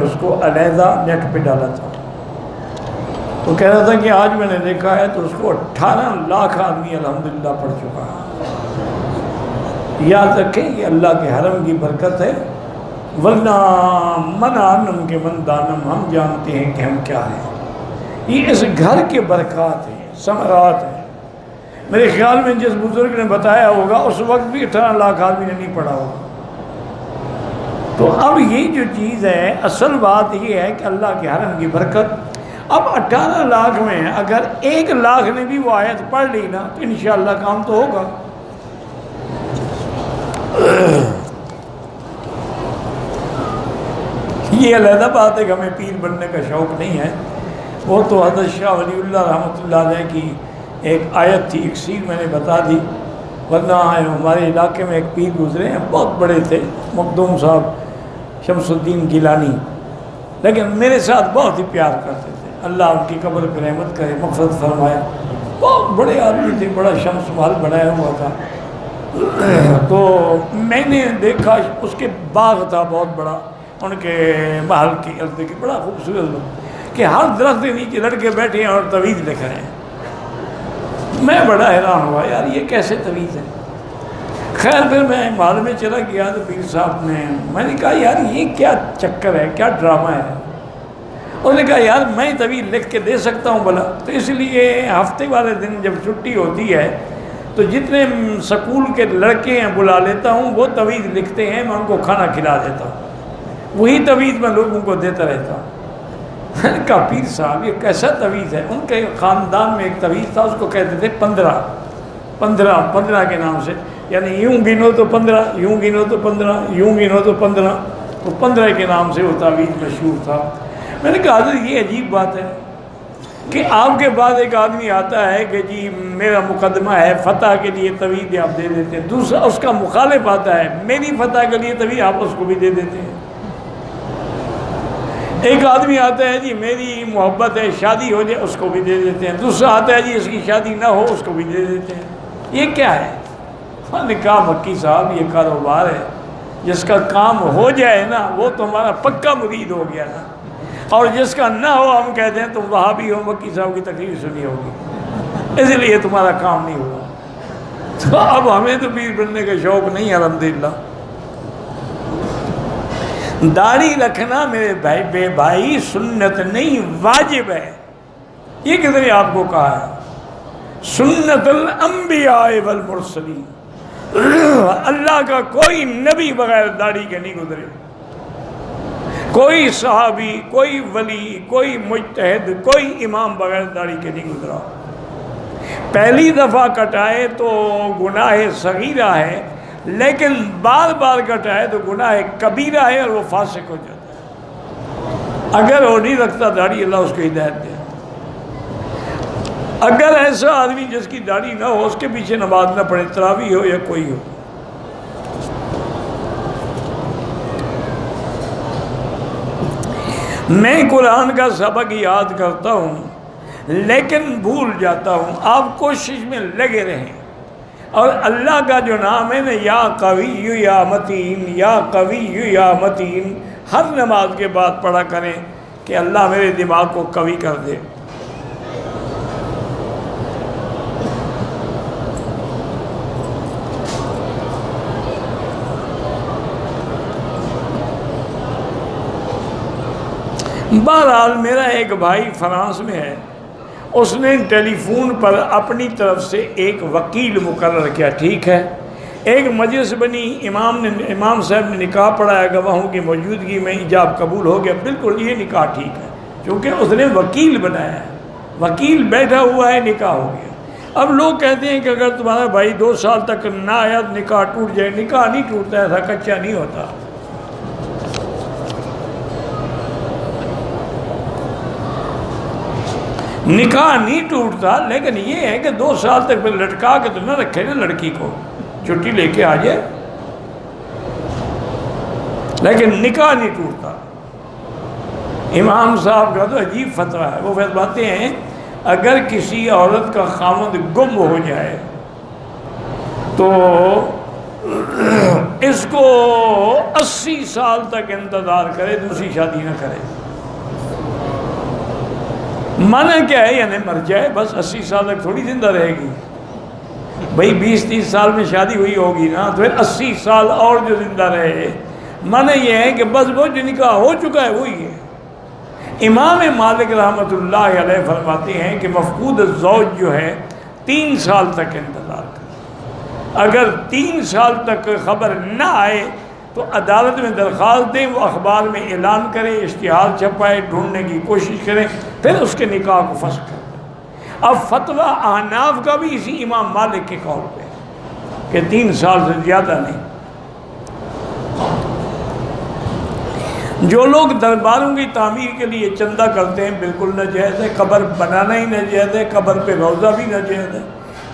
اس کو علیحدہ نیٹ پہ ڈالا تھا، تو کہہ رہا تھا کہ آج میں نے دیکھا ہے تو اس کو 18 لاکھ آدمی الحمدللہ پڑھ چکا ہے۔ یاد رکھیں یہ اللہ کے حرم کی برکت ہے، ورنہ من آنم کے من دانم، ہم جانتے ہیں کہ ہم کیا ہیں۔ یہ اس گھر کے برکات ہیں، ثمرات ہیں۔ میرے خیال میں جس بزرگ نے بتایا ہوگا اس وقت بھی 18 لاکھ آدمی نے نہیں پڑھا ہوگا۔ تو اب یہ جو چیز ہے، اصل بات یہ ہے کہ اللہ کے حرم کی برکت۔ اب 18 لاکھ میں اگر 1 لاکھ نے بھی وہ آیت پڑھ لی نا تو انشاءاللہ کام تو ہوگا۔ یہ علیحدہ بات ہے کہ ہمیں پیر بننے کا شوق نہیں ہے، وہ تو حضرت شاہ ولی اللہ رحمۃ اللہ علیہ کی ایک آیت تھی، ایک سیر میں نے بتا دی، ورنہ ہمارے علاقے میں ایک پیر گزرے ہیں، بہت بڑے تھے، مخدوم صاحب شمس الدین گیلانی، لیکن میرے ساتھ بہت ہی پیار کرتے تھے، اللہ ان کی قبر پر رحمت کرے، مغفرت فرمائے۔ بہت بڑے آدمی تھے، بڑا شمس محل بنایا ہوا تھا۔ تو میں نے دیکھا اس کے باغ تھا بہت بڑا، ان کے محل کے ارد کی، بڑا خوبصورت، کہ ہر درخت کے نیچے لڑکے بیٹھے ہیں اور تویز لکھ رہے ہیں۔ میں بڑا حیران ہوا، یار یہ کیسے تویز ہے؟ خیر پھر میں محل میں چلا گیا تو پیر صاحب نے، میں نے کہا یار یہ کیا چکر ہے، کیا ڈرامہ ہے؟ انہوں نے کہا یار میں تویز لکھ کے دے سکتا ہوں بھلا، تو اس لیے ہفتے والے دن جب چھٹی ہوتی ہے تو جتنے سکول کے لڑکے ہیں بلا لیتا ہوں، وہ تویز لکھتے ہیں، میں ان کو کھانا کھلا دیتا ہوں، وہی تویز میں لوگوں کو دیتا رہتا ہوں۔ میں نے کہا پیر صاحب یہ کیسا تویز ہے؟ ان کے خاندان میں ایک تویز تھا، اس کو کہتے تھے 15 کے نام سے، یعنی یوں گنو تو 15، یوں گنو تو 15، یوں گنو تو 15، تو 15 کے نام سے وہ تویز مشہور تھا۔ میں نے کہا حضرت یہ عجیب بات ہے کہ آپ کے بعد ایک آدمی آتا ہے کہ جی میرا مقدمہ ہے، فتح کے لیے تویز آپ دے دیتے ہیں، دوسرا اس کا مخالف آتا ہے میری فتح کے لیے تویز آپ اس کو بھی دے دیتے ہیں، ایک آدمی آتا ہے جی میری محبت ہے شادی ہو جائے اس کو بھی دے دیتے ہیں، دوسرا آتا ہے جی اس کی شادی نہ ہو اس کو بھی دے دیتے ہیں، یہ کیا ہے؟ میں نے کہا مکی صاحب یہ کاروبار ہے، جس کا کام ہو جائے نا وہ تو ہمارا پکا مرید ہو گیا نا، اور جس کا نہ ہو ہم کہتے ہیں تم وہاں بھی ہو، مکی صاحب کی تقریر سنی ہوگی اس لیے تمہارا کام نہیں ہوا۔ تو اب ہمیں تو پیر بننے کا شوق نہیں ہے الحمدللہ۔ داڑھی رکھنا میرے بے بھائی سنت نہیں واجب ہے، یہ کس نے آپ کو کہا ہے؟ سنت الانبیاء والمرسلین، اللہ کا کوئی نبی بغیر داڑھی کے نہیں گزرے، کوئی صحابی، کوئی ولی، کوئی مجتہد، کوئی امام بغیر داڑھی کے نہیں گزرا۔ پہلی دفعہ کٹائے تو گناہ صغیرہ ہے، لیکن بار بار کٹائے تو گناہ کبیرہ ہے اور وہ فاسق ہو جاتا ہے۔ اگر وہ نہیں رکھتا داڑھی اللہ اس کو ہدایت دے۔ اگر ایسا آدمی جس کی داڑھی نہ ہو اس کے پیچھے نماز نہ پڑھے، تراویح ہو یا کوئی ہو۔ میں قرآن کا سبق یاد کرتا ہوں لیکن بھول جاتا ہوں، آپ کوشش میں لگے رہیں، اور اللہ کا جو نام ہے نا یا قوی یا متین، یا قوی یا متین، ہر نماز کے بعد پڑھا کریں کہ اللہ میرے دماغ کو قوی کر دے۔ بہرحال میرا ایک بھائی فرانس میں ہے، اس نے ٹیلی فون پر اپنی طرف سے ایک وکیل مقرر کیا، ٹھیک ہے، ایک مجلس بنی، امام صاحب نے نکاح پڑھایا، گواہوں کی موجودگی میں ایجاب قبول ہو گیا، بالکل یہ نکاح ٹھیک ہے، کیونکہ اس نے وکیل بنایا ہے، وکیل بیٹھا ہوا ہے، نکاح ہو گیا۔ اب لوگ کہتے ہیں کہ اگر تمہارا بھائی 2 سال تک نہ آیا تو نکاح ٹوٹ جائے، نکاح نہیں ٹوٹتا، ایسا کچا نہیں ہوتا۔ نکاح نہیں ٹوٹتا، لیکن یہ ہے کہ 2 سال تک پھر لٹکا کے تو نہ رکھے نا لڑکی کو، چھٹی لے کے آ جائے، لیکن نکاح نہیں ٹوٹتا۔ امام صاحب کا تو عجیب فتویٰ ہے، وہ فرماتے ہیں اگر کسی عورت کا خاوند گم ہو جائے تو اس کو 80 سال تک انتظار کرے، دوسری شادی نہ کرے۔ منع کیا ہے؟ یعنی مر جائے بس، 80 سال تک تھوڑی زندہ رہے گی بھئی، 20-30 سال میں شادی ہوئی ہوگی نا، تو پھر 80 سال اور جو زندہ رہے۔ منع یہ ہے کہ بس وہ جو نکاح ہو چکا ہے وہی ہے۔ امام مالک رحمۃ اللہ علیہ فرماتے ہیں کہ مفقود الزوج جو ہے 3 سال تک انتظار کرے، اگر 3 سال تک خبر نہ آئے تو عدالت میں درخواست دیں، وہ اخبار میں اعلان کرے، اشتہار چھپائے، ڈھونڈنے کی کوشش کریں، پھر اس کے نکاح کو فسخ کر دیں۔ اب فتویٰ احناف کا بھی اسی امام مالک کے قول پہ کہ 3 سال سے زیادہ نہیں۔ جو لوگ درباروں کی تعمیر کے لیے چندہ کرتے ہیں بالکل ناجائز ہے، قبر بنانا ہی ناجائز ہے، قبر پہ روضہ بھی ناجائز ہے،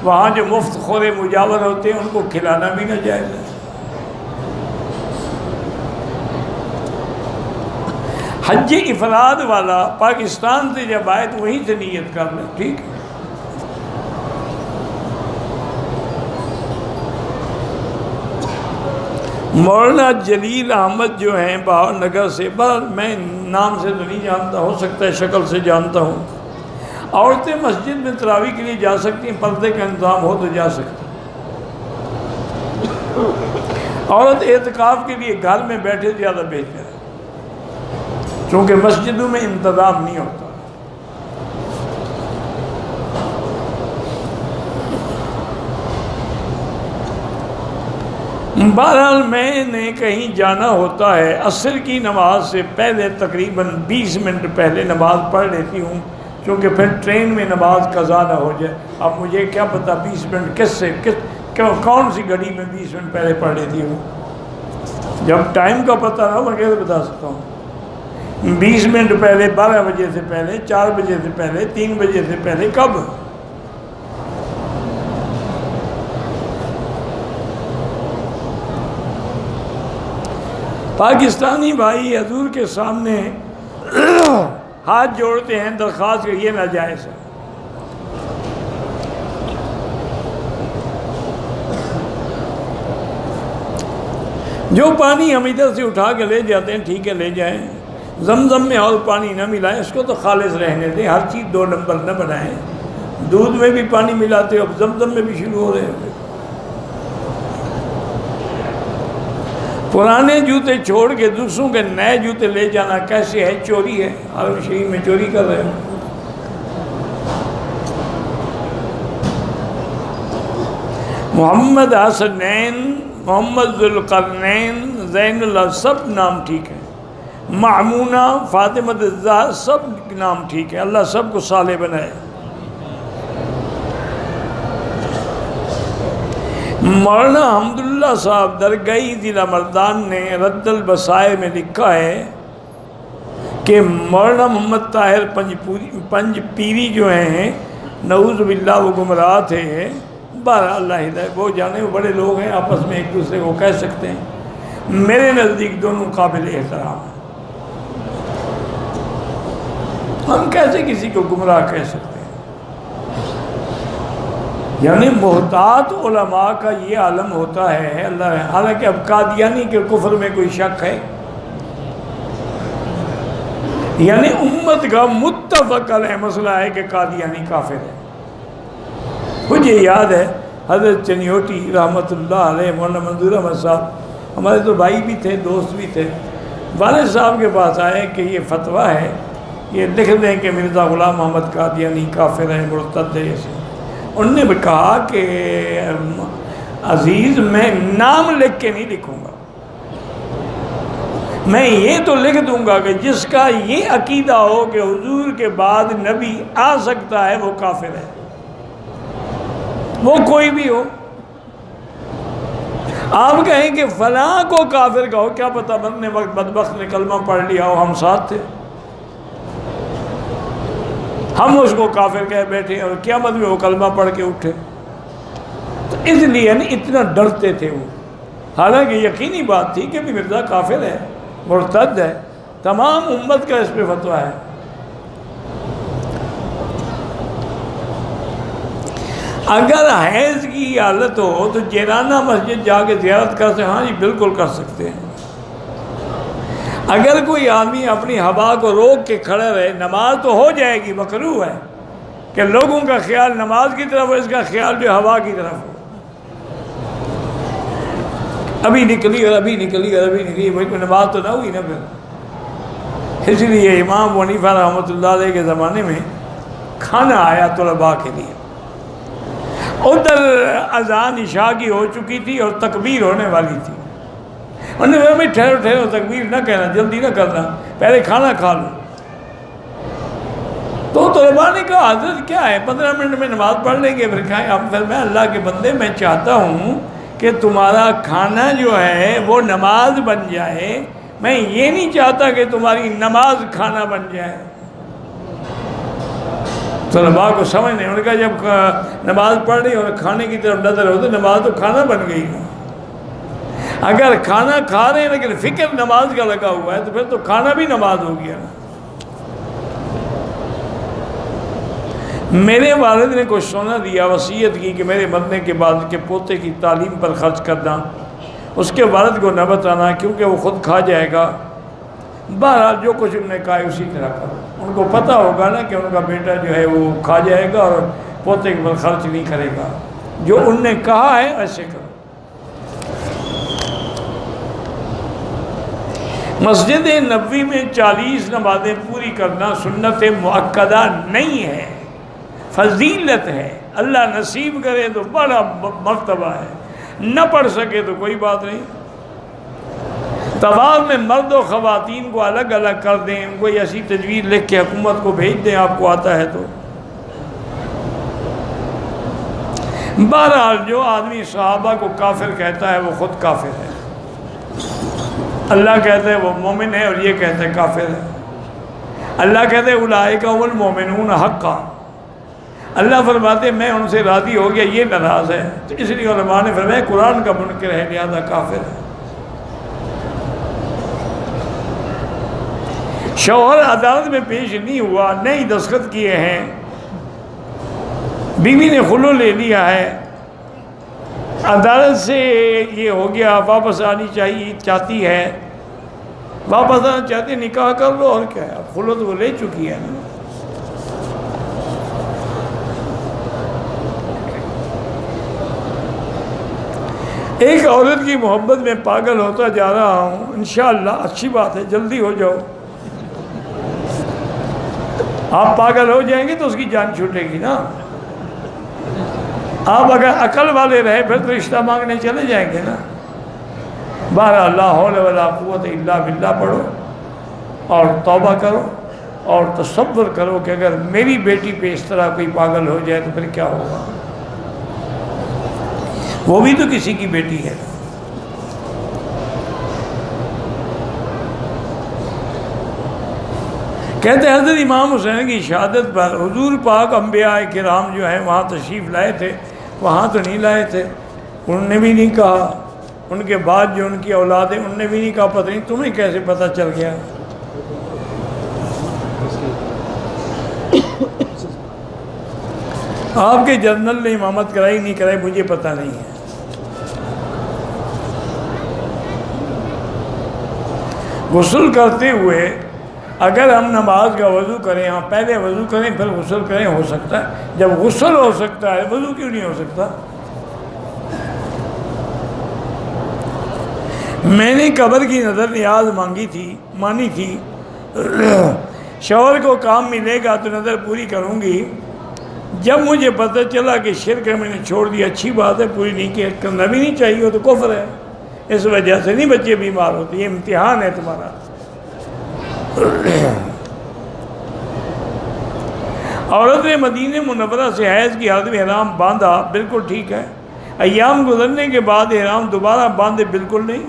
وہاں جو مفت خور مجاور ہوتے ہیں ان کو کھلانا بھی ناجائز ہے۔ حج افراد والا پاکستان سے جب آئے تو وہیں سے نیت کر لیں، ٹھیک ہے۔ مولانا جلیل احمد جو ہیں بہاول نگر سے، میں نام سے تو نہیں جانتا، ہو سکتا ہے شکل سے جانتا ہوں۔ عورتیں مسجد میں تراویح کے لیے جا سکتی ہیں، پردے کا انتظام ہو تو جا سکتی ہیں۔ عورت اعتکاف کے لیے گھر میں بیٹھے زیادہ بہتر ہے، چونکہ مسجدوں میں انتظام نہیں ہوتا۔ بہرحال میں نے کہیں جانا ہوتا ہے، عصر کی نماز سے پہلے تقریباً 20 منٹ پہلے نماز پڑھ لیتی ہوں، کیونکہ پھر ٹرین میں نماز قضا نہ ہو جائے۔ اب مجھے کیا پتہ 20 منٹ کون سی گھڑی میں 20 منٹ پہلے پڑھ لیتی ہوں؟ جب ٹائم کا پتہ نہ ہو میں کیسے بتا سکتا ہوں؟ 20 منٹ پہلے، 12 بجے سے پہلے، 4 بجے سے پہلے، 3 بجے سے پہلے، کب؟ پاکستانی بھائی حضور کے سامنے ہاتھ جوڑتے ہیں، درخواست کہ یہ ناجائز ہے۔ جو پانی ہم ادھر سے اٹھا کے لے جاتے ہیں ٹھیک ہے، لے جائیں، زمزم میں اور پانی نہ ملائیں، اس کو تو خالص رہنے دیں، ہر چیز 2 نمبر نہ بنائیں۔ دودھ میں بھی پانی ملاتے ہو، اب زمزم میں بھی شروع ہو رہے ہیں۔ پرانے جوتے چھوڑ کے دوسروں کے نئے جوتے لے جانا کیسے ہے؟ چوری ہے، حرم شریف میں چوری کر رہے ہیں۔ محمد حسنین، محمد ذوالقرنین، زین اللہ سب نام ٹھیک ہے، معمونہ، فاطمہ الزہرا سب نام ٹھیک ہے، اللہ سب کو صالح بنائے۔ مولانا حمداللہ صاحب درگاہی ضلع مردان نے رد البصائر میں لکھا ہے کہ مولانا محمد طاہر پنج پیری جو ہیں نعوذ باللہ وہ گمراہ تھے، بہرحال اللہ ہدایت، وہ جانے، وہ بڑے لوگ ہیں، آپس میں ایک دوسرے کو کہہ سکتے ہیں۔ میرے نزدیک دونوں قابل احترام ہیں، ہم کیسے کسی کو گمراہ کہہ سکتے ہیں؟ یعنی محتاط علماء کا یہ عالم ہوتا ہے اللہ۔ حالانکہ اب قادیانی کے کفر میں کوئی شک ہے؟ یعنی امت کا متفق علیہ مسئلہ ہے کہ قادیانی کافر ہے۔ مجھے یاد ہے حضرت چنیوٹی رحمۃ اللہ علیہ، مولانا منظور احمد صاحب ہمارے تو بھائی بھی تھے، دوست بھی تھے، والد صاحب کے پاس آئے کہ یہ فتویٰ ہے، یہ لکھ دیں کہ مرزا غلام محمد قادیانی کافر ہے، مرتد ہے۔ انہوں نے کہا کہ عزیز میں نام لکھ کے نہیں لکھوں گا، میں یہ تو لکھ دوں گا کہ جس کا یہ عقیدہ ہو کہ حضور کے بعد نبی آ سکتا ہے وہ کافر ہے، وہ کوئی بھی ہو۔ آپ کہیں کہ فلاں کو کافر کہو، کیا پتہ مرنے وقت بدبخت نے کلمہ پڑھ لیا ہو، ہم ساتھ تھے، ہم اس کو کافر کہہ بیٹھے اور قیامت میں وہ کلمہ پڑھ کے اٹھے۔ تو اس لیے اتنا ڈرتے تھے وہ، حالانکہ یقینی بات تھی کہ بھی مرزا کافر ہے، مرتد ہے، تمام امت کا اس پہ فتویٰ ہے۔ اگر حیض کی حالت ہو تو جیرانہ مسجد جا کے زیارت کر سکتے، ہاں جی بالکل کر سکتے ہیں۔ اگر کوئی آدمی اپنی ہوا کو روک کے کھڑا رہے، نماز تو ہو جائے گی، مکروہ ہے کہ لوگوں کا خیال نماز کی طرف ہو، اس کا خیال جو ہوا کی طرف ہو، ابھی نکلی اور ابھی نکلی اور ابھی نکلی، بھائی کوئی نماز تو نہ ہوئی نا پھر۔ اس لیے امام ابو حنیفہ رحمۃ اللہ علیہ کے زمانے میں کھانا آیا طلباء کے لیے، ادھر اذان عشاء کی ہو چکی تھی اور تکبیر ہونے والی تھی، انہوں نے کہا بھائی ٹھہرو ٹھہرو، تکبیر نہ کہنا، جلدی نہ کرنا، پہلے کھانا کھا لو۔ تو طلباء نے کہا حضرت کیا ہے، 15 منٹ میں نماز پڑھ لیں گے پھر کھائیں۔ اب پھر میں اللہ کے بندے، میں چاہتا ہوں کہ تمہارا کھانا جو ہے وہ نماز بن جائے، میں یہ نہیں چاہتا کہ تمہاری نماز کھانا بن جائے۔ طلباء کو سمجھ نہیں، انہوں نے کہا جب نماز پڑھ رہی اور کھانے کی طرف نظر ہو تو نماز تو کھانا بن گئی نا۔ اگر کھانا کھا رہے ہیں لیکن فکر نماز کا لگا ہوا ہے تو پھر تو کھانا بھی نماز ہو گیا نا۔ میرے والد نے کچھ سونا دیا، وصیت کی کہ میرے مرنے کے بعد کے پوتے کی تعلیم پر خرچ کرنا، اس کے والد کو نہ بتانا کیونکہ وہ خود کھا جائے گا۔ بہرحال جو کچھ انہوں نے کہا اسی طرح کرو، ان کو پتہ ہوگا نا کہ ان کا بیٹا جو ہے وہ کھا جائے گا اور پوتے کے پر خرچ نہیں کرے گا، جو انہوں نے کہا ہے ایسے کرو۔ مسجد نبوی میں 40 نمازیں پوری کرنا سنت مؤکدہ نہیں ہے، فضیلت ہے، اللہ نصیب کرے تو بڑا مرتبہ ہے، نہ پڑھ سکے تو کوئی بات نہیں۔ طواف میں مرد و خواتین کو الگ الگ کر دیں، کوئی ایسی تجویز لکھ کے حکومت کو بھیج دیں، آپ کو آتا ہے تو۔ بہرحال جو آدمی صحابہ کو کافر کہتا ہے وہ خود کافر ہے، اللہ کہتے ہیں وہ مومن ہے اور یہ کہتے ہیں کافر ہے۔ اللہ کہتے ہیں اولئک هم المؤمنون حقا، اللہ فرماتے ہیں میں ان سے راضی ہو گیا، یہ ناراض ہے، تو اس لیے علماء نے فرمایا قرآن کا منکر ہے لہذا کافر ہے۔ شوہر عدالت میں پیش نہیں ہوا، نہیں دستخط کیے ہیں، بیوی نے خلع لے لیا ہے، عدالت سے یہ ہو گیا، واپس آنی چاہتی ہے، واپس آنا چاہتی ہے، نکاح کر لو اور کیا ہے، اب خلع تو وہ لے چکی ہے نا۔ ایک عورت کی محبت میں پاگل ہوتا جا رہا ہوں، انشاءاللہ اچھی بات ہے، جلدی ہو جاؤ۔ آپ پاگل ہو جائیں گے تو اس کی جان چھوٹے گی نا۔ آپ اگر عقل والے رہے پھر تو رشتہ مانگنے چلے جائیں گے نا۔ بہرحال لا حول ولا قوت الا باللہ پڑھو اور توبہ کرو اور تصور کرو کہ اگر میری بیٹی پہ اس طرح کوئی پاگل ہو جائے تو پھر کیا ہوگا، وہ بھی تو کسی کی بیٹی ہے۔ کہتے ہیں حضرت امام حسین کی شہادت پر حضور پاک انبیاء کرام جو ہیں وہاں تشریف لائے تھے، وہاں تو نہیں لائے تھے، انہوں نے بھی نہیں کہا، ان کے بعد جو ان کی اولاد ہیں انہوں نے بھی نہیں کہا، پتہ نہیں تمہیں کیسے پتہ چل گیا۔ آپ کے جنرل نے امامت کرائی نہیں کرائی مجھے پتہ نہیں ہے۔ غسل کرتے ہوئے اگر ہم نماز کا وضو کریں، ہاں پہلے وضو کریں پھر غسل کریں، ہو سکتا ہے، جب غسل ہو سکتا ہے وضو کیوں نہیں ہو سکتا؟ میں نے قبر کی نظر نیاز مانی تھی، شوہر کو کام ملے گا تو نظر پوری کروں گی، جب مجھے پتہ چلا کہ شرک میں نے چھوڑ دیا، اچھی بات ہے، پوری نہیں کی، کرنا بھی نہیں چاہیے، وہ تو کفر ہے، اس وجہ سے نہیں بچے بیمار ہوتے، یہ امتحان ہے تمہارا۔ عورت نے مدینہ منورہ سے حیض کی حالت میں احرام باندھا، بالکل ٹھیک ہے، ایام گزرنے کے بعد احرام دوبارہ باندھے بالکل نہیں،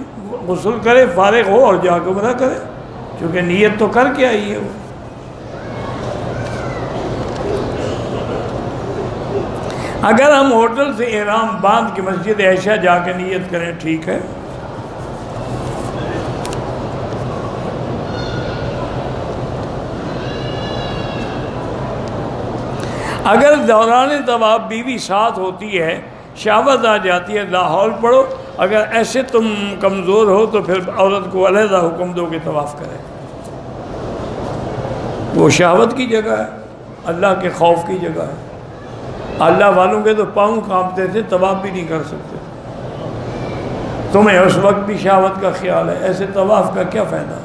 غسل کرے، فارغ ہو اور جا کے عمرہ کرے، کیونکہ نیت تو کر کے آئی ہے وہ۔ اگر ہم ہوٹل سے احرام باندھ کے مسجد عائشہ جا کے نیت کریں ٹھیک ہے۔ اگر دوران طواف بیوی ساتھ ہوتی ہے، شہوت آ جاتی ہے، لا حول پڑھو. اگر ایسے تم کمزور ہو تو پھر عورت کو علیحدہ حکم دو کہ طواف کرے. وہ شہوت کی جگہ ہے، اللہ کے خوف کی جگہ ہے. اللہ والوں کے تو پاؤں کانپتے تھے، طواف بھی نہیں کر سکتے. تمہیں اس وقت بھی شہوت کا خیال ہے، ایسے طواف کا کیا فائدہ؟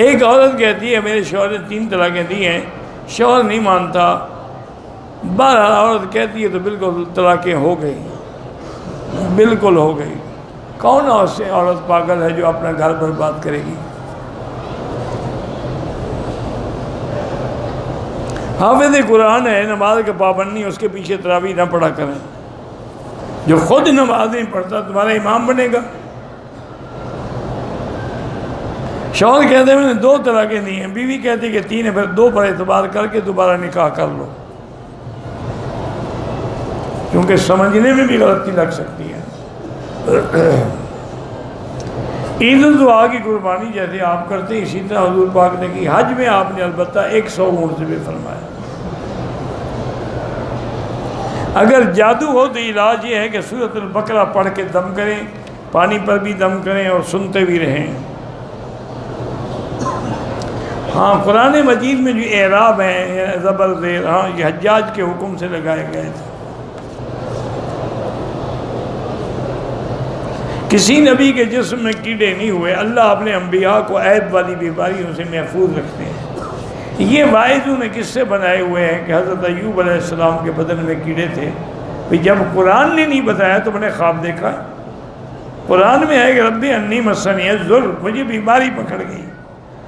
ایک عورت کہتی ہے میرے شوہر نے 3 طلاقیں دی ہیں، شوہر نہیں مانتا. بہرحال عورت کہتی ہے تو بالکل طلاقیں ہو گئی، بالکل ہو گئی. کون عورت پاگل ہے جو اپنا گھر برباد کرے گی؟ حافظ قرآن ہے، نماز کا پابند نہیں، اس کے پیچھے تراویح نہ پڑھا کریں. جو خود نماز نہیں پڑھتا تمہارا امام بنے گا. شوہر کہتے ہیں میں نے 2 طلاقیں دی ہیں، بیوی کہتی ہے کہ 3 ہے، پھر 2 پر اعتبار کر کے دوبارہ نکاح کر لو، کیونکہ سمجھنے میں بھی غلطی لگ سکتی ہے. عید الضحیٰ کی قربانی جیسے آپ کرتے ہیں اسی طرح حضور پاک نے کی. حج میں آپ نے البتہ 100 اونٹ ذبح فرمایا. اگر جادو ہو تو علاج یہ ہے کہ سورۃ البقرہ پڑھ کے دم کریں، پانی پر بھی دم کریں اور سنتے بھی رہیں. ہاں قرآن مجید میں جو اعراب ہیں زبر زیر، ہاں یہ حجاج کے حکم سے لگائے گئے تھے. کسی نبی کے جسم میں کیڑے نہیں ہوئے. اللہ اپنے انبیاء کو عیب والی بیماریوں سے محفوظ رکھتے ہیں. یہ واعظوں نے کس سے بنائے ہوئے ہیں کہ حضرت ایوب علیہ السلام کے بدن میں کیڑے تھے. جب قرآن نے نہیں بتایا تو میں نے خواب دیکھا. قرآن میں ہے کہ رب انی مسنی الضر، مجھے بیماری پکڑ گئی.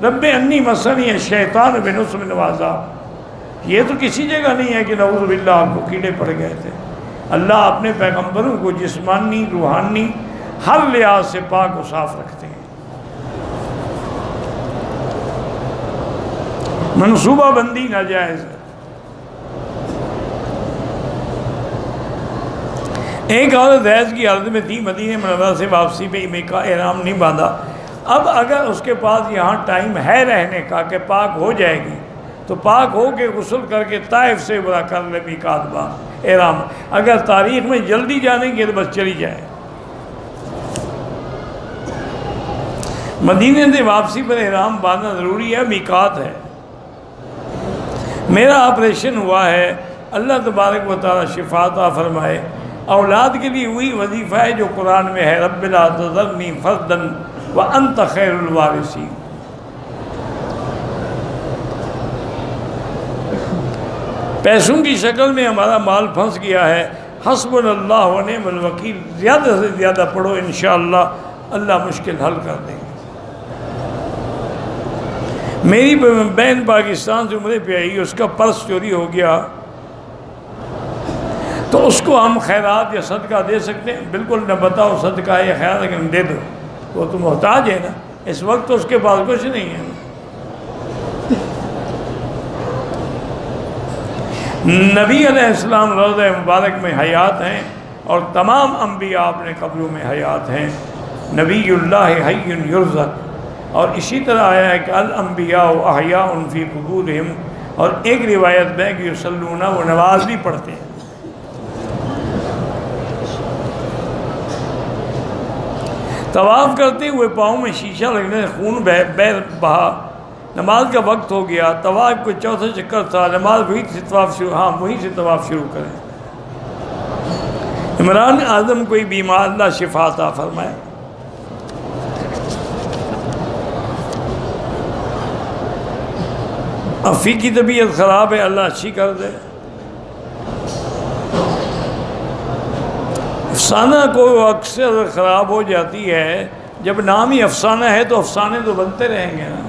رب انی مسنی الشیطان بنصب وعذاب. یہ تو کسی جگہ نہیں ہے کہ نعوذ باللہ آپ کو کیڑے پڑ گئے تھے. اللہ اپنے پیغمبروں کو جسمانی روحانی ہر لحاظ سے پاک و صاف رکھتے ہیں. منصوبہ بندی ناجائز ہے. ایک عورت حیض کی حالت میں تھی، مدینہ منورہ سے واپسی پہ احرام نہیں باندھا. اب اگر اس کے پاس یہاں ٹائم ہے رہنے کا کہ پاک ہو جائے گی تو پاک ہو کے غسل کر کے طائف سے برا کر لے میقات باندھ احرام. اگر تاریخ میں جلدی جانے کی تو بس چلی جائے. مدینہ سے واپسی پر احرام باندھنا ضروری ہے، میقات ہے. میرا آپریشن ہوا ہے، اللہ تبارک و تعالی شفا عطا فرمائے. اولاد کے لیے وہی وظیفہ ہے جو قرآن میں ہے، رب لا تذرنی فردا وانت خیر الوارثین. پیسوں کی شکل میں ہمارا مال پھنس گیا ہے، حسبنا اللہ و نعم الوکیل زیادہ سے زیادہ پڑھو، انشاءاللہ اللہ مشکل حل کر دیں گے. میری بہن پاکستان سے عمرے پہ آئی، اس کا پرس چوری ہو گیا تو اس کو ہم خیرات یا صدقہ دے سکتے ہیں؟ بالکل نہ بتاؤ صدقہ ہے یا خیرات، لیکن دے دو. وہ تو محتاج ہے نا، اس وقت تو اس کے پاس کچھ نہیں ہے. نبی علیہ السلام روضہ مبارک میں حیات ہیں اور تمام انبیاء اپنے قبروں میں حیات ہیں. نبی اللہ حی یرزق. اور اسی طرح آیا ہے کہ الانبیاء احیاء فی قبورہم. اور ایک روایت میں کہ یصلون، وہ نماز بھی پڑھتے ہیں. طواف کرتے ہوئے پاؤں میں شیشہ لگنے سے خون بہا. نماز کا وقت ہو گیا، طواف کو چوتھا چکر تھا، نماز وہیں سے طواف شروع، ہاں وہیں سے طواف شروع کریں. عمران اعظم کوئی بیمار، اللہ شفا عطا فرمائے. افی کی طبیعت خراب ہے، اللہ اچھی کر دے. افسانہ کو اکثر خراب ہو جاتی ہے، جب نام ہی افسانہ ہے تو افسانے تو بنتے رہیں گے نا.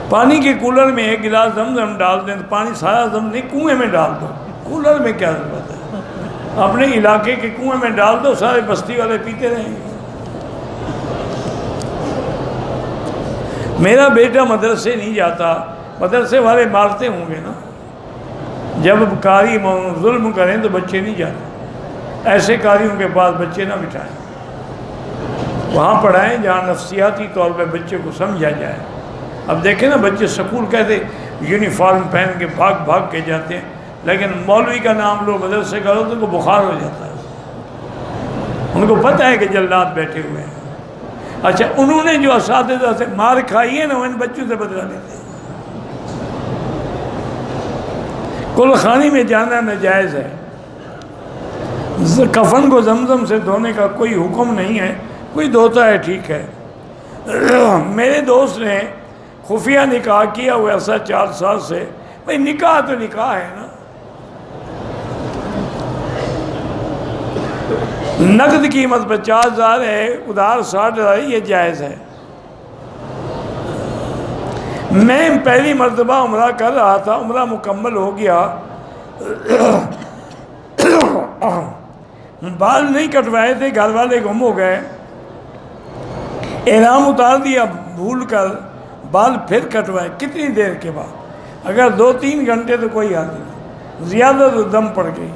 پانی کے کولر میں 1 گلاس زمزم ڈال دیں تو پانی سارا زمزم نہیں، کنویں میں ڈال دو. کولر میں کیا ضرورت ہے؟ اپنے علاقے کے کنویں میں ڈال دو، سارے بستی والے پیتے رہیں گے. میرا بیٹا مدرسے نہیں جاتا، مدرسے والے مارتے ہوں گے نا. جب قاری ظلم کریں تو بچے نہیں جاتے. ایسے قاریوں کے پاس بچے نہ بٹھائیں. وہاں پڑھائیں جہاں نفسیاتی طور پہ بچے کو سمجھا جائے۔ اب دیکھیں نا بچے سکول کہتے یونیفارم پہن کے بھاگ بھاگ کے جاتے ہیں، لیکن مولوی کا نام لو مدرسے کا لو تو ان کو بخار ہو جاتا ہے، ان کو پتہ ہے کہ جلات بیٹھے ہوئے ہیں۔ اچھا انہوں نے جو اساتذہ سے مار کھائی ہے نا وہ ان بچوں سے بدلا لیتے ہیں۔ کل خانی میں جانا ناجائز ہے، کفن کو زمزم سے دھونے کا کوئی حکم نہیں ہے، کوئی دھوتا ہے ٹھیک ہے۔ میرے دوست نے خفیہ نکاح کیا ہوا ایسا 4 سال سے، بھئی نکاح تو نکاح ہے نا، نقد قیمت 50,000 ہے، ادھار 60,000 یہ جائز ہے۔ میں پہلی مرتبہ عمرہ کر رہا تھا، عمرہ مکمل ہو گیا، بال نہیں کٹوائے تھے، گھر والے گم ہو گئے، احرام اتار دیا بھول کر، بال پھر کٹوائے کتنی دیر کے بعد، اگر 2-3 گھنٹے تو کوئی حال نہیں، زیادہ تو دم پڑ گئی۔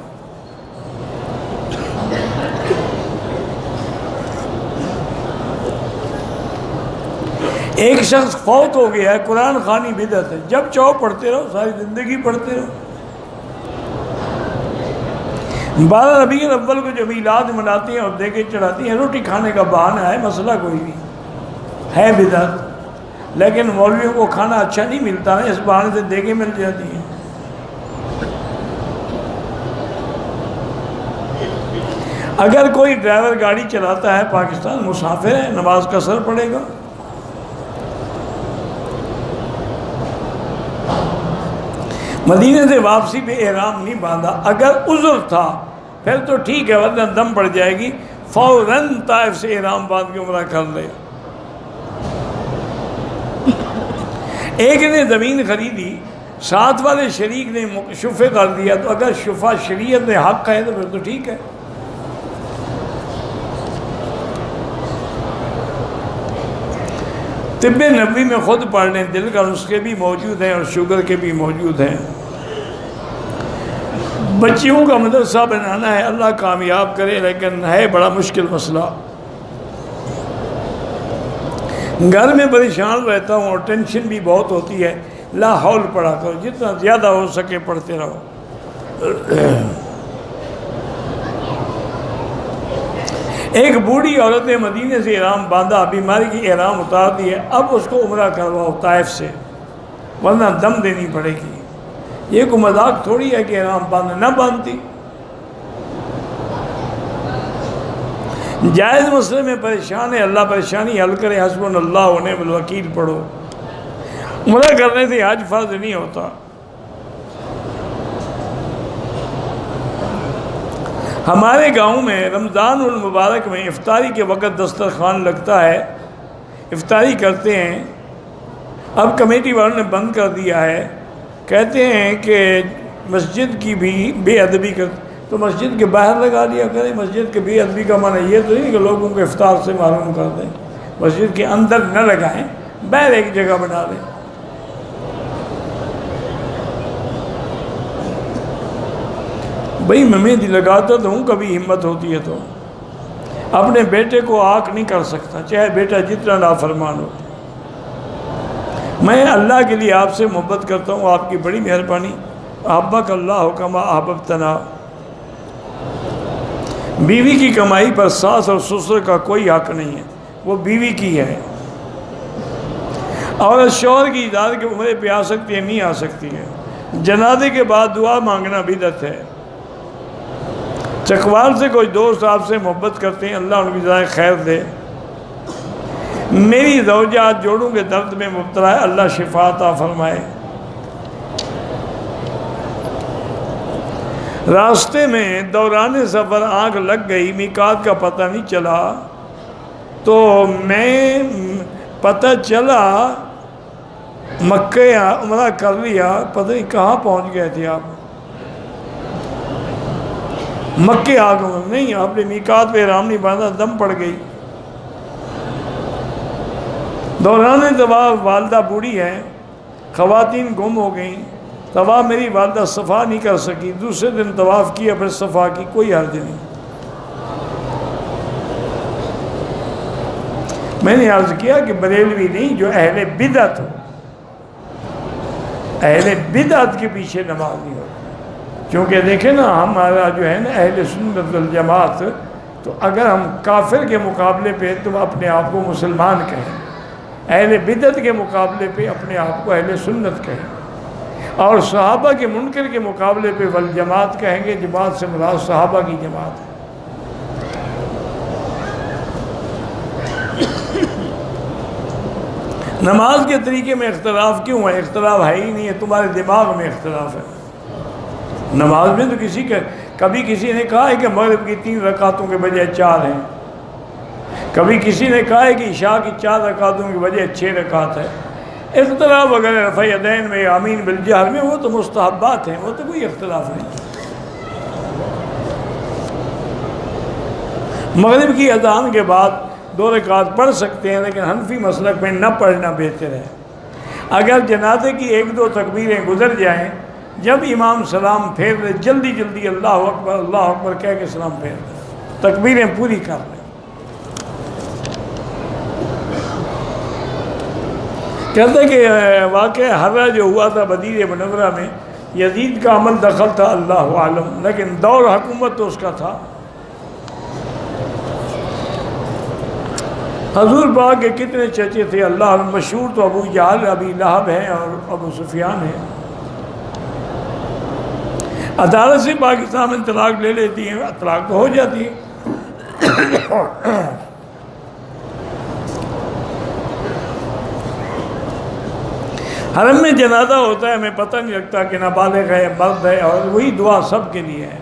ایک شخص فوت ہو گیا ہے، قرآن خوانی بدعت ہے، جب چاہو پڑھتے رہو، ساری زندگی پڑھتے رہو۔ 12 ربیع الاول کو جو میلاد مناتی ہیں اور دیگیں چڑھاتی ہیں، روٹی کھانے کا بہانہ ہے، مسئلہ کوئی نہیں ہے، بدعت، لیکن مولویوں کو کھانا اچھا نہیں ملتا نا، اس بہانے سے دیگیں مل جاتی ہیں۔ اگر کوئی ڈرائیور گاڑی چلاتا ہے، پاکستان مسافر ہے، نماز قصر پڑے گا۔ مدینہ سے واپسی پہ احرام نہیں باندھا، اگر عذر تھا پھر تو ٹھیک ہے، ورنہ دم پڑ جائے گی، فوراً طائف سے احرام باندھ کے عمرہ کر لے۔ ایک نے زمین خریدی، ساتھ والے شریک نے شفع کر دیا، تو اگر شفع شریعت میں حق ہے تو پھر تو ٹھیک ہے۔ طب نبوی میں خود پڑھ لیں، دل کا نسخے بھی موجود ہیں اور شوگر کے بھی موجود ہیں۔ بچیوں کا مدرسہ بنانا ہے، اللہ کامیاب کرے، لیکن ہے بڑا مشکل مسئلہ۔ گھر میں پریشان رہتا ہوں اور ٹینشن بھی بہت ہوتی ہے، لا حول پڑھا کرو، جتنا زیادہ ہو سکے پڑھتے رہو۔ ایک بوڑھی عورت نے مدینے سے احرام باندھا، بیماری کی احرام اتار دی ہے، اب اس کو عمرہ کرواؤ طائف سے، ورنہ دم دینی پڑے گی۔ یہ کوئی مذاق تھوڑی ہے کہ احرام باندھنا، نہ باندھتی۔ جائز مسئلے میں پریشان ہے، اللہ پریشانی حل کرے، حسبنا اللہ و نعم الوکیل پڑھو۔ عمرہ کرنے سے حج فرض نہیں ہوتا۔ ہمارے گاؤں میں رمضان المبارک میں افطاری کے وقت دسترخوان لگتا ہے، افطاری کرتے ہیں، اب کمیٹی والوں نے بند کر دیا ہے، کہتے ہیں کہ مسجد کی بھی بے ادبی کر، تو مسجد کے باہر لگا لیا کریں۔ مسجد کے بے ادبی کا معنی یہ تو نہیں کہ لوگوں کو افطار سے محروم کر دیں، مسجد کے اندر نہ لگائیں، باہر ایک جگہ بنا لیں۔ بھئی میں مہندی لگاتا تو ہوں، کبھی ہمت ہوتی ہے تو اپنے بیٹے کو آنکھ نہیں کر سکتا، چاہے بیٹا جتنا نافرمان ہو۔ میں اللہ کے لیے آپ سے محبت کرتا ہوں، آپ کی بڑی مہربانی، احبک اللہ کما احببتنا۔ بیوی کی کمائی پر ساس اور سسر کا کوئی حق نہیں ہے، وہ بیوی کی ہے۔ عورت شوہر کی اجازت کے عمرے پہ آ سکتی ہے، نہیں آ سکتی ہے۔ جنازے کے بعد دعا مانگنا بدعت ہے۔ چکوال سے کوئی دوست آپ سے محبت کرتے ہیں، اللہ ان کی جزائے خیر دے۔ میری زوجہ جوڑوں کے درد میں مبتلا ہے، اللہ شفا عطا فرمائے۔ راستے میں دوران سفر آنکھ لگ گئی، میقات کا پتہ نہیں چلا، تو میں پتہ چلا مکہ عمرہ کر لیا، پتہ نہیں کہاں پہنچ گئے تھے آپ، مکے آ گئے نہیں، آپ نے میقات پہ احرام نہیں باندھا، دم پڑ گئی۔ دوران طواف والدہ بوڑھی ہے، خواتین گم ہو گئیں، طواف میری والدہ صفا نہیں کر سکی، دوسرے دن طواف کیا پھر صفا کی، کوئی حرج نہیں۔ میں نے عرض کیا کہ بریلوی نہیں، جو اہل بدعت ہو، اہل بدعت کے پیچھے نماز نہیں ہوتی. چونکہ دیکھیں نا ہمارا جو ہے نا اہل سنت والجماعت، تو اگر ہم کافر کے مقابلے پہ تم اپنے آپ کو مسلمان کہیں، اہل بدعت کے مقابلے پہ اپنے آپ کو اہل سنت کہیں، اور صحابہ کے منکر کے مقابلے پہ والجماعت کہیں گے. جماعت سے مراد صحابہ کی جماعت ہے. نماز کے طریقے میں اختلاف کیوں ہے؟ اختلاف ہے ہی نہیں ہے، تمہارے دماغ میں اختلاف ہے. نماز میں تو کبھی کسی نے کہا ہے کہ مغرب کی 3 رکعتوں کے بجائے 4 ہیں، کبھی کسی نے کہا ہے کہ عشاء کی 4 رکعتوں کی بجائے 6 رکعت ہے. اختلاف اگر رفع یدین میں، آمین بالجہر میں، وہ تو مستحبات ہیں، وہ تو کوئی اختلاف نہیں. مغرب کی اذان کے بعد 2 رکعت پڑھ سکتے ہیں، لیکن حنفی مسلک میں نہ پڑھنا بہتر ہے. اگر جنازے کی 1-2 تکبیریں گزر جائیں، جب امام سلام پھیر لے جلدی جلدی اللہ اکبر کہہ کے سلام پھیر لے، تکبیریں پوری کر لیں. کہتے ہیں کہ واقعہ حرہ جو ہوا تھا مدینہ منورہ میں، یزید کا عمل دخل تھا اللہ عالم، لیکن دور حکومت تو اس کا تھا. حضور پاک کے کتنے چچے تھے اللہ عالم، مشہور تو ابو جہل، ابی لہب ہیں اور ابو سفیان ہیں. عدالت سے پاکستان میں طلاق لے لیتی ہیں، طلاق تو ہو جاتی ہے. حرم میں جنازہ ہوتا ہے، ہمیں پتہ نہیں لگتا کہ نابالغ ہے مرد ہے، اور وہی دعا سب کے لیے ہے.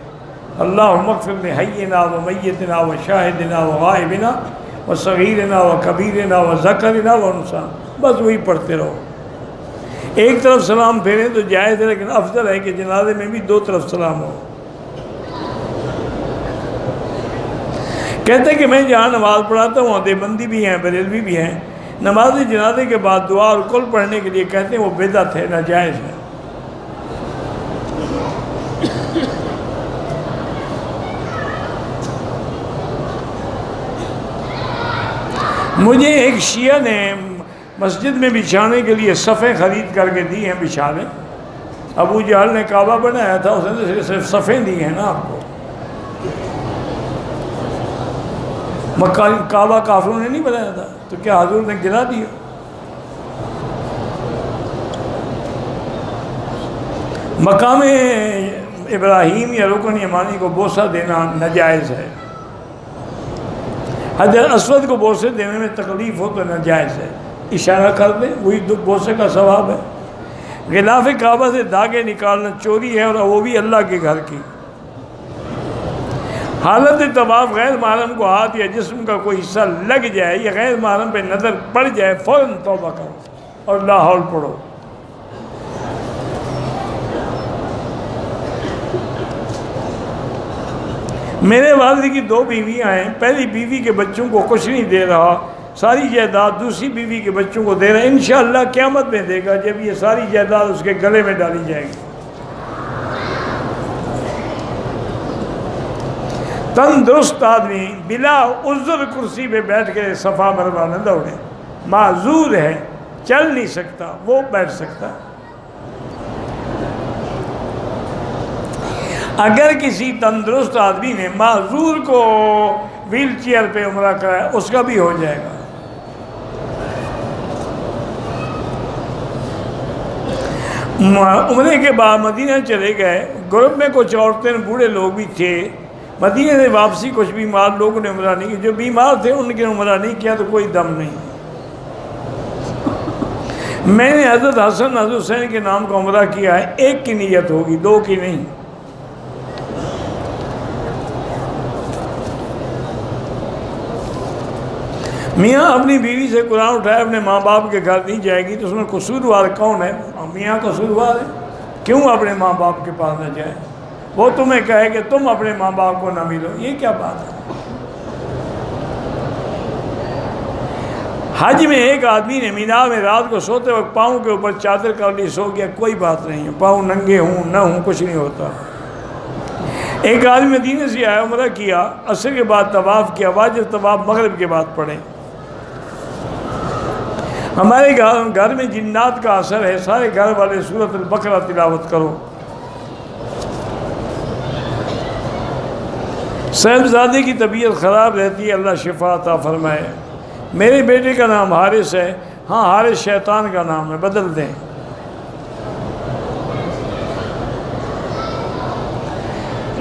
اللہم اغفر لحینا و میتنا و شاہدنا و غائبنا و صغیرنا و کبیرنا و ذکرنا و انثینا، بس وہی پڑھتے رہو. ایک طرف سلام پھیریں تو جائز ہے، لیکن افضل ہے کہ جنازے میں بھی 2 طرف سلام ہو. کہتے ہیں کہ میں جہاں نماز پڑھاتا ہوں وہاں دیوبندی بھی ہیں، بریلوی بھی ہیں، نماز جنازے کے بعد دعا اور کل پڑھنے کے لیے کہتے ہیں وہ بدعت ہے، ناجائز ہے. مجھے ایک شیعہ نے مسجد میں بچھانے کے لیے صفیں خرید کر کے دی ہیں بچھانے. ابو جہل نے کعبہ بنایا تھا، اس نے صرف صفیں دی ہیں نا آپ کو. کعبہ کافروں نے نہیں بنایا تھا، تو کیا حضور نے گرا دیا؟ مقام ابراہیم یا رکن یمانی کو بوسہ دینا ناجائز ہے. حجر اسود کو بوسے دینے میں تکلیف ہو تو ناجائز ہے، اشارہ کر دیں وہی بوسے کا ثواب ہے. غلاف کعبہ سے دھاگے نکالنا چوری ہے، اور وہ بھی اللہ کے گھر کی. حالت طواف غیر محرم کو ہاتھ یا جسم کا کوئی حصہ لگ جائے یا غیر محرم پہ نظر پڑ جائے، فوراً توبہ کرو اور لا حول پڑھو. میرے والد کی 2 بیویاں ہیں، پہلی بیوی کے بچوں کو کچھ نہیں دے رہا، ساری جائیداد دوسری بیوی کے بچوں کو دے رہا ہے. انشاءاللہ قیامت میں دے گا، جب یہ ساری جائیداد اس کے گلے میں ڈالی جائے گی. تندرست آدمی بلا عذر کرسی پہ بیٹھ کے صفا مروا نہ دوڑے. معذور ہے، چل نہیں سکتا، وہ بیٹھ سکتا. اگر کسی تندرست آدمی نے معذور کو ویل چیئر پہ عمرہ کرایا، اس کا بھی ہو جائے گا. عمرے کے بعد مدینہ چلے گئے، گروپ میں کچھ عورتیں بوڑھے لوگ بھی تھے. مدینہ سے واپسی کچھ بیمار لوگوں نے عمرہ نہیں کیا. جو بیمار تھے ان کے عمرہ نہیں کیا تو کوئی دم نہیں. میں نے حضرت حسن حضرت حسین کے نام کا عمرہ کیا ہے. 1 کی نیت ہوگی، 2 کی نہیں. میاں اپنی بیوی سے قرآن اٹھائے اپنے ماں باپ کے گھر نہیں جائے گی تو اس میں قصوروار کون ہے؟ میاں قصوروار ہے. کیوں اپنے ماں باپ کے پاس نہ جائے؟ وہ تمہیں کہے کہ تم اپنے ماں باپ کو نہ ملو، یہ کیا بات ہے؟ حج میں ایک آدمی نے مینا میں رات کو سوتے وقت پاؤں کے اوپر چادر کر لی، سو گیا، کوئی بات نہیں ہے. پاؤں ننگے ہوں نہ ہوں کچھ نہیں ہوتا. ایک آدمی مدینے سے آیا، عمرہ کیا، عصر کے بعد طواف کیا، واجب طواف مغرب کے بعد پڑھے. ہمارے گھر میں جنات کا اثر ہے، سارے گھر والے سورۃ البقرہ تلاوت کرو۔ صاحبزادے کی طبیعت خراب رہتی ہے، اللہ شفا عطا فرمائے۔ میرے بیٹے کا نام حارث ہے، ہاں حارث شیطان کا نام ہے، بدل دیں۔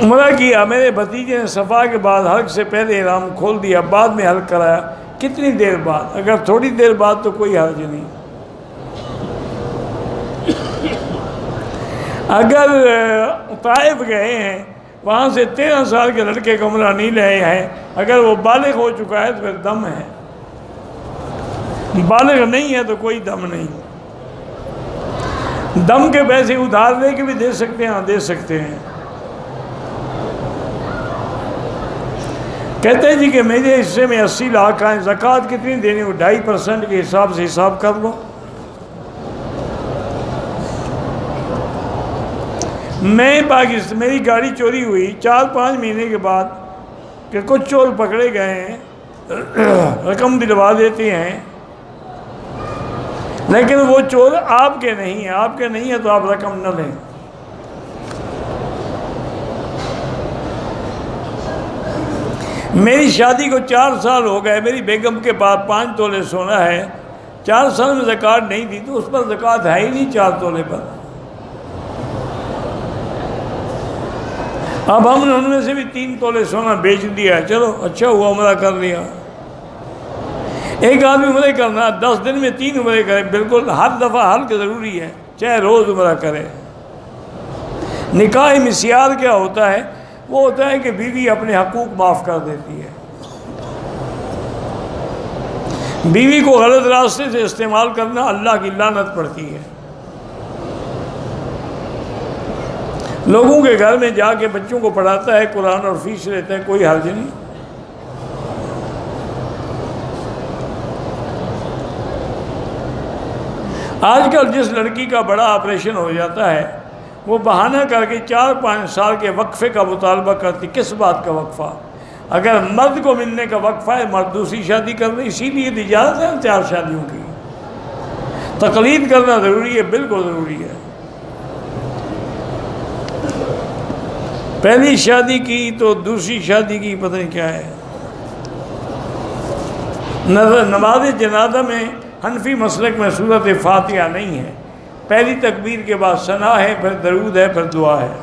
عمرہ کیا، میرے بھتیجے نے صفا کے بعد حلق سے پہلے احرام کھول دیا، بعد میں حلق کرایا، کتنی دیر بعد؟ اگر تھوڑی دیر بعد تو کوئی حرج نہیں۔ اگر طائف گئے ہیں، وہاں سے 13 سال کے لڑکے کو عمرہ نہیں لے ہیں، اگر وہ بالغ ہو چکا ہے تو پھر دم ہے، بالغ نہیں ہے تو کوئی دم نہیں۔ دم کے پیسے ادھار لے کے بھی دے سکتے ہیں، ہاں دے سکتے ہیں۔ کہتے ہیں جی کہ میرے حصے میں 80 لاکھ آئیں، زکوٰۃ کتنی دینی ہو؟ 2.5% کے حساب سے حساب کر لو۔ میں پاکستان، میری گاڑی چوری ہوئی 4-5 مہینے کے بعد کہ کچھ چور پکڑے گئے ہیں، رقم دلوا دیتے ہیں، لیکن وہ چور آپ کے نہیں ہیں، آپ کے نہیں ہیں تو آپ رقم نہ لیں۔ میری شادی کو 4 سال ہو گئے، میری بیگم کے پاس 5 تولے سونا ہے، 4 سال میں زکوٰۃ نہیں دی تو اس پر زکوٰۃ ہے ہی نہیں 4 تولے پر۔ اب ہم نے ان میں سے بھی 3 تولے سونا بیچ دیا، چلو اچھا ہوا عمرہ کر لیا۔ ایک آدمی عمرے کرنا 10 دن میں 3 عمرے کرے، بالکل ہر دفعہ حلق ضروری ہے، چاہے روز عمرہ کرے۔ نکاح مسیار کیا ہوتا ہے؟ وہ ہوتا ہے کہ بیوی اپنے حقوق معاف کر دیتی ہے۔ بیوی کو غلط راستے سے استعمال کرنا اللہ کی لعنت پڑتی ہے۔ لوگوں کے گھر میں جا کے بچوں کو پڑھاتا ہے قرآن اور فیس لیتا ہے، کوئی حرج نہیں۔ آج کل جس لڑکی کا بڑا آپریشن ہو جاتا ہے وہ بہانہ کر کے 4-5 سال کے وقفے کا مطالبہ کرتی۔ کس بات کا وقفہ؟ اگر مرد کو ملنے کا وقفہ ہے، مرد دوسری شادی کر لے، اسی لیے اجازت ہے 4 شادیوں کی۔ تقلید کرنا ضروری ہے، بالکل ضروری ہے۔ پہلی شادی کی تو دوسری شادی کی پتہ نہیں کیا ہے۔ نماز جنازہ میں حنفی مسلک میں سورۃ فاتحہ نہیں ہے، پہلی تکبیر کے بعد ثنا ہے، پھر درود ہے، پھر دعا ہے۔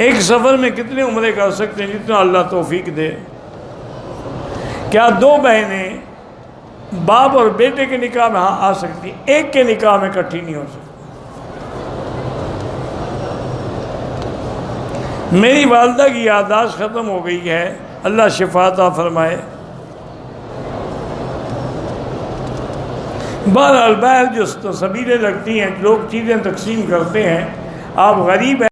ایک سفر میں کتنے عمرے کر سکتے ہیں؟ جتنا اللہ توفیق دے۔ کیا 2 بہنیں باپ اور بیٹے کے نکاح میں ہاں آ سکتی، ایک کے نکاح میں اکٹھی نہیں ہو سکتی؟ میری والدہ کی یادداشت ختم ہو گئی ہے، اللہ شفا عطا فرمائے۔ بہرحال جو سبیلیں لگتی ہیں، لوگ چیزیں تقسیم کرتے ہیں، آپ غریب ہیں۔